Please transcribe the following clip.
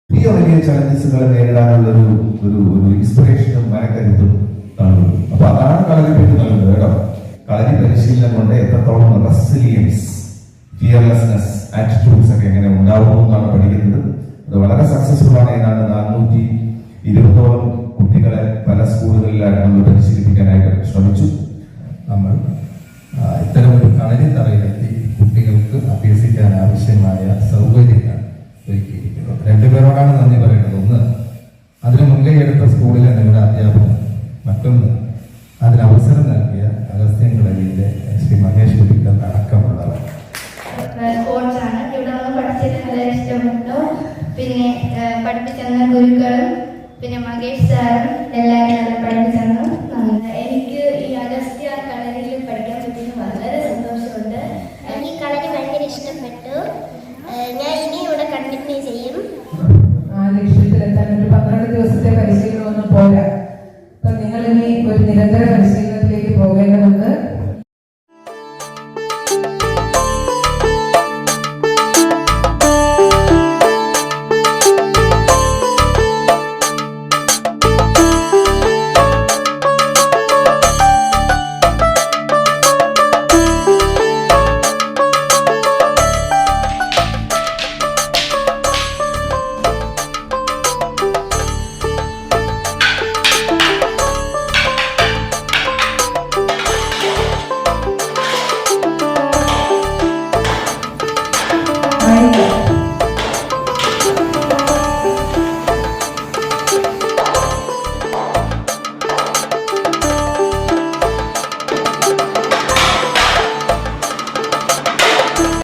വലിയ വലിയ ചലഞ്ചസുകളെ നേരിടാനുള്ള ഒരു ഇൻസ്പിറേഷനും മനക്കരുത്തും കാണുന്നു. അപ്പൊ അതാണ് കളരി പറ്റി നൽകുന്നത് കേട്ടോ. കളരി പരിശീലനം കൊണ്ട് എത്രത്തോളം റെസിലിയൻസ്, ഫിയർലെസ്നെസ്, ആറ്റിറ്റ്യൂഡ്സ് ഒക്കെ എങ്ങനെ ഉണ്ടാവുന്നു എന്നാണ് പഠിക്കുന്നത്. അത് വളരെ സക്സസ്ഫുൾ ആണ്. ഏതാണ്ട് 420ഓളം കുട്ടികളെ പല സ്കൂളുകളിലായിട്ട് നമ്മൾ പരിശീലിപ്പിക്കാനായിട്ട് ശ്രമിച്ചു. നമ്മൾ ഇത്തരമൊരു കളരി തറയിലെത്തി കുട്ടികൾക്ക് അഭ്യസിക്കാൻ ആവശ്യമായ സൗകര്യങ്ങൾ ഒരുക്കിയിരിക്കുന്നത്. രണ്ടുപേരോടാണ് നന്ദി പറയുന്നത്. ഒന്ന്, അതിന് മുൻകൈയെടുത്ത സ്കൂളിലെ നിങ്ങളുടെ അധ്യാപകർ. മറ്റൊന്ന്, അതിനവസരം നൽകിയ അഗസ്ത്യൻ കളരിയിലെ ശ്രീ മഹേഷ് കുട്ടികൾ അടക്കമുള്ളവർ. കോച്ചാണ് ഇവിടെ വന്ന് പഠിച്ചത് നല്ല ഇഷ്ടപ്പെട്ടു. പിന്നെ പഠിപ്പിച്ചെന്ന ഗുരുക്കളും പിന്നെ മഹേഷ് സാറും എല്ലാവരും നല്ല പഠിപ്പിച്ചെന്നു. എനിക്ക് ഈ അഗസ്ത്യ കളരിയിൽ പഠിക്കാൻ പറ്റിയത് വളരെ സന്തോഷമുണ്ട്. എനിക്ക് കളരി ഭയങ്കര ഇഷ്ടപ്പെട്ടു. ഞാൻ ഇനി ഇവിടെ കണ്ടിന്യൂ ചെയ്യും. ആ ലക്ഷ്യത്തിലെത്താൻ ഒരു 12 ദിവസത്തെ പരിശീലനമൊന്നും പോരാ. അപ്പൊ നിങ്ങൾ ഇനി ഒരു നിരന്തര പരിശീലനത്തിലേക്ക് പോകേണ്ടതുണ്ട്.